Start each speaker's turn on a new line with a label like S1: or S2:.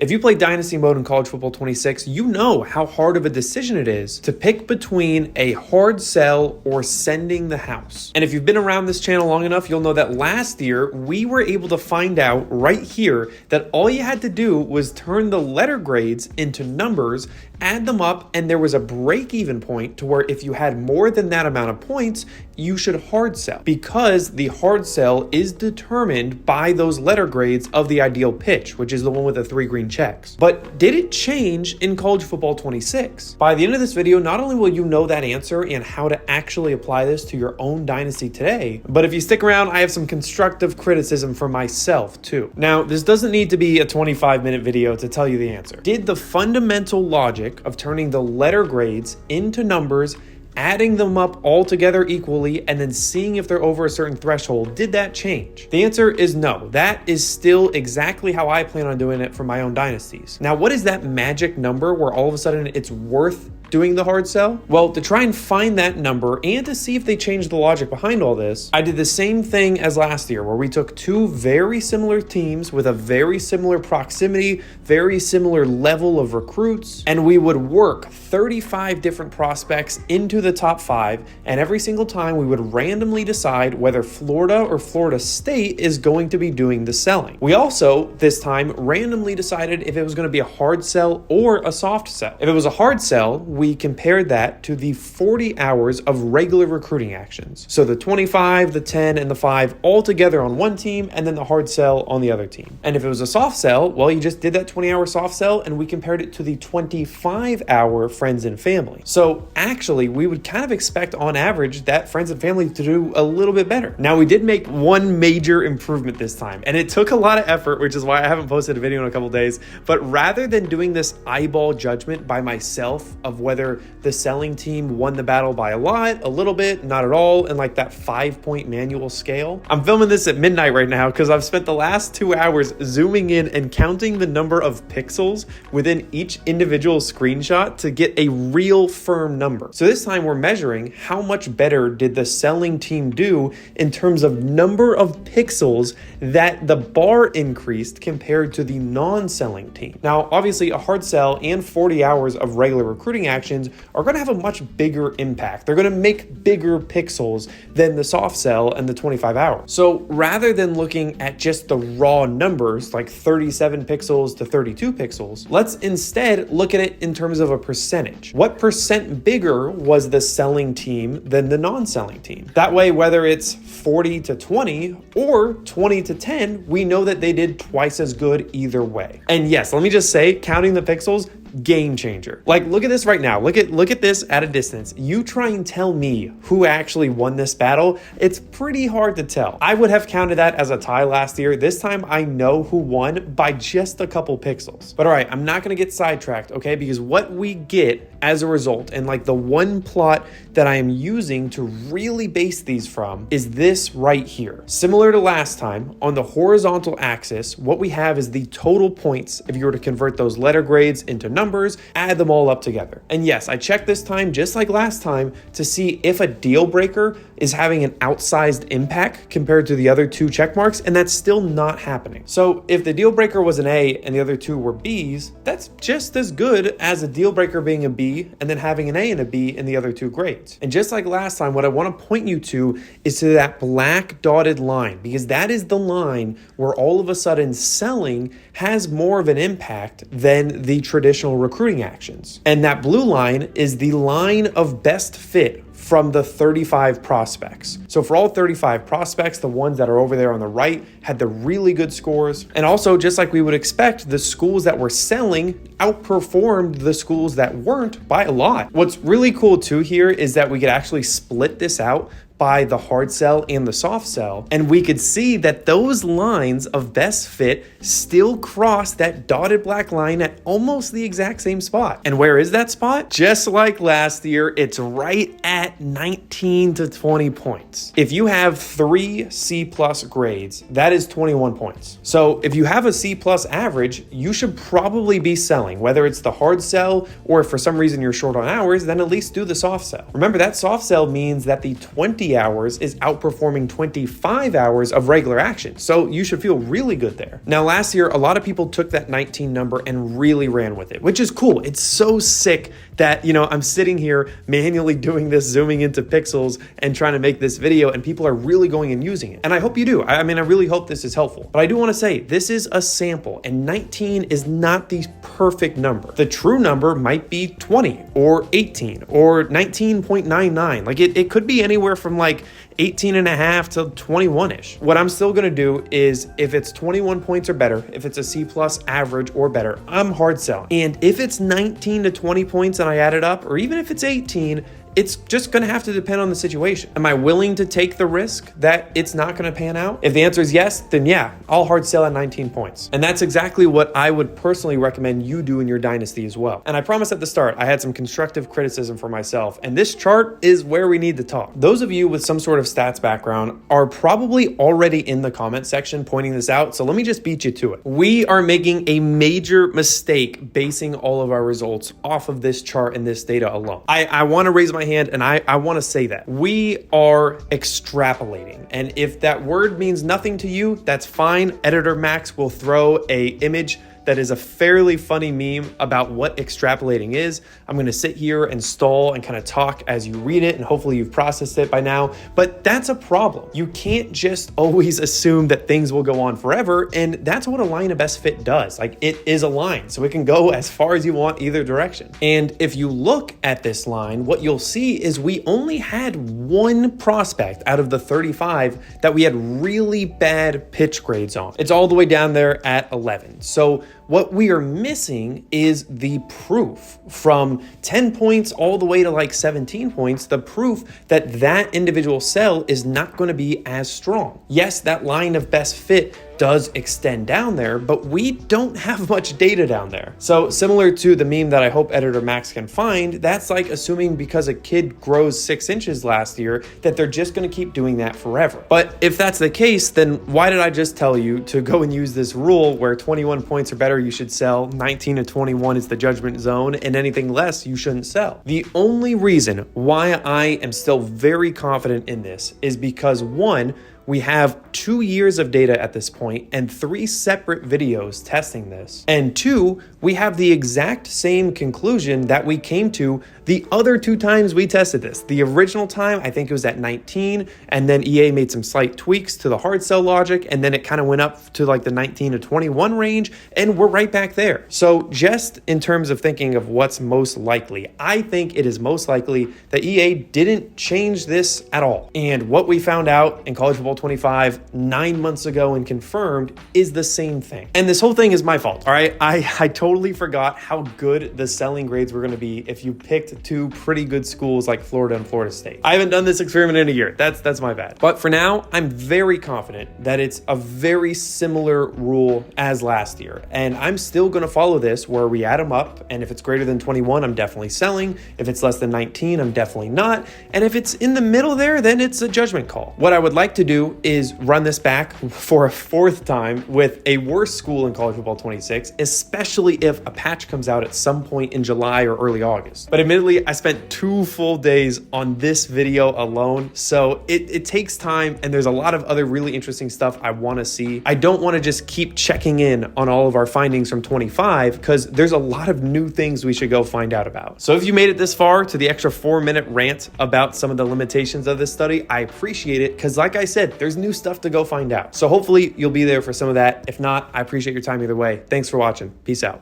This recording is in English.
S1: If you play Dynasty mode in College Football 26, you know how hard of a decision it is to pick between a hard sell or sending the house. And if you've been around this channel long enough, you'll know that last year we were able to find out right here that all you had to do was turn the letter grades into numbers, add them up, and there was a break-even point to where if you had more than that amount of points, you should hard sell, because the hard sell is determined by those letter grades of the ideal pitch, which is the one with the 3 green checks. But did it change in College Football 26? By the end of this video, not only will you know that answer and how to actually apply this to your own dynasty today, but if you stick around, I have some constructive criticism for myself too. Now, this doesn't need to be a 25-minute video to tell you the answer. Did the fundamental logic of turning the letter grades into numbers, adding them up all together equally, and then seeing if they're over a certain threshold, did that change? The answer is no. That is still exactly how I plan on doing it for my own dynasties. Now, what is that magic number where all of a sudden it's worth doing the hard sell? Well, to try and find that number and to see if they changed the logic behind all this, I did the same thing as last year, where we took 2 very similar teams with a very similar proximity, very similar level of recruits, and we would work 35 different prospects into the top 5, and every single time we would randomly decide whether Florida or Florida State is going to be doing the selling. We also, this time, randomly decided if it was going to be a hard sell or a soft sell. If it was a hard sell, we compared that to the 40 hours of regular recruiting actions. So the 25, the 10, and the 5 all together on one team, and then the hard sell on the other team. And if it was a soft sell, well, you just did that 20-hour soft sell, and we compared it to the 25-hour friends and family. So actually, we would kind of expect on average that friends and family to do a little bit better. Now, we did make one major improvement this time, and it took a lot of effort, which is why I haven't posted a video in a couple days. But rather than doing this eyeball judgment by myself of whether the selling team won the battle by a lot, a little bit, not at all, and like that 5-point manual scale, I'm filming this at midnight right now because I've spent the last 2 hours zooming in and counting the number of pixels within each individual screenshot to get a real firm number. So this time we're measuring how much better did the selling team do in terms of number of pixels that the bar increased compared to the non-selling team. Now, obviously a hard sell and 40 hours of regular recruiting actions are going to have a much bigger impact. They're going to make bigger pixels than the soft sell and the 25 hours. So rather than looking at just the raw numbers, like 37 pixels to 32 pixels, let's instead look at it in terms of a percentage. What percent bigger was the selling team than the non-selling team? That way, whether it's 40 to 20 or 20 to 10, we know that they did twice as good either way. And yes, let me just say, counting the pixels, game changer. Like, look at this right now. Look at this at a distance. You try and tell me who actually won this battle. It's pretty hard to tell. I would have counted that as a tie last year. This time I know who won by just a couple pixels. But all right, I'm not going to get sidetracked, okay? Because what we get as a result, and like the one plot that I am using to really base these from, is this right here. Similar to last time, on the horizontal axis, what we have is the total points if you were to convert those letter grades into numbers, add them all up together. And yes, I checked this time, just like last time, to see if a deal breaker is having an outsized impact compared to the other 2 check marks, and that's still not happening. So if the deal breaker was an A and the other 2 were Bs, that's just as good as a deal breaker being a B and then having an A and a B in the other 2 grades. And just like last time, what I want to point you to is to that black dotted line, because that is the line where all of a sudden selling has more of an impact than the traditional recruiting actions. And that blue line is the line of best fit from the 35 prospects. So for all 35 prospects, the ones that are over there on the right had the really good scores. And also, just like we would expect, the schools that were selling outperformed the schools that weren't by a lot. What's really cool too here is that we could actually split this out by the hard sell and the soft sell, and we could see that those lines of best fit still cross that dotted black line at almost the exact same spot. And where is that spot? Just like last year, it's right at 19 to 20 points. If you have 3 C+ grades, that is 21 points. So if you have a C+ average, you should probably be selling, whether it's the hard sell or if for some reason you're short on hours, then at least do the soft sell. Remember, that soft sell means that the 20 90 hours is outperforming 25 hours of regular action. So you should feel really good there. Now, last year, a lot of people took that 19 number and really ran with it, which is cool. It's so sick that, I'm sitting here manually doing this, zooming into pixels and trying to make this video, and people are really going and using it. And I hope you do. I really hope this is helpful. But I do want to say, this is a sample, and 19 is not the perfect number. The true number might be 20 or 18 or 19.99. Like it could be anywhere from like 18 and a half to 21-ish. What I'm still gonna do is, if it's 21 points or better, if it's a C+ average or better, I'm hard selling. And if it's 19 to 20 points and I add it up, or even if it's 18, it's just gonna have to depend on the situation. Am I willing to take the risk that it's not gonna pan out? If the answer is yes, then yeah, I'll hard sell at 19 points. And that's exactly what I would personally recommend you do in your dynasty as well. And I promised at the start, I had some constructive criticism for myself, and this chart is where we need to talk. Those of you with some sort of stats background are probably already in the comment section pointing this out, so let me just beat you to it. We are making a major mistake basing all of our results off of this chart and this data alone. I wanna raise my hand, and I want to say that we are extrapolating, and if that word means nothing to you, that's fine. Editor Max will throw a image that is a fairly funny meme about what extrapolating is. I'm going to sit here and stall and kind of talk as you read it, and hopefully you've processed it by now, but that's a problem. You can't just always assume that things will go on forever, and that's what a line of best fit does. Like, it is a line, so it can go as far as you want either direction. And if you look at this line, what you'll see is we only had one prospect out of the 35 that we had really bad pitch grades on. It's all the way down there at 11. So what we are missing is the proof from 10 points all the way to like 17 points, the proof that that individual cell is not going to be as strong. Yes, that line of best fit does extend down there, but we don't have much data down there. So similar to the meme that I hope Editor Max can find, that's like assuming because a kid grows 6 inches last year that they're just gonna keep doing that forever. But if that's the case, then why did I just tell you to go and use this rule where 21 points or better you should sell, 19 to 21 is the judgment zone, and anything less you shouldn't sell? The only reason why I am still very confident in this is because, one, we have 2 years of data at this point and 3 separate videos testing this. And 2, we have the exact same conclusion that we came to the other 2 times we tested this. The original time, I think it was at 19, and then EA made some slight tweaks to the hard sell logic, and then it kind of went up to like the 19 to 21 range, and we're right back there. So just in terms of thinking of what's most likely, I think it is most likely that EA didn't change this at all. And what we found out in College Football 25 9 months ago and confirmed is the same thing. And this whole thing is my fault, all right? I totally forgot how good the selling grades were going to be if you picked 2 pretty good schools like Florida and Florida State. I haven't done this experiment in a year. That's my bad. But for now, I'm very confident that it's a very similar rule as last year. And I'm still going to follow this where we add them up. And if it's greater than 21, I'm definitely selling. If it's less than 19, I'm definitely not. And if it's in the middle there, then it's a judgment call. What I would like to do is run this back for a 4th time with a worse school in College Football 26, especially if a patch comes out at some point in July or early August. But admittedly, I spent 2 full days on this video alone, so it takes time, and there's a lot of other really interesting stuff I want to see. I don't want to just keep checking in on all of our findings from 25 because there's a lot of new things we should go find out about. So if you made it this far to the extra 4-minute rant about some of the limitations of this study, I appreciate it because, like I said, there's new stuff to go find out. So hopefully you'll be there for some of that. If not, I appreciate your time either way. Thanks for watching. Peace out.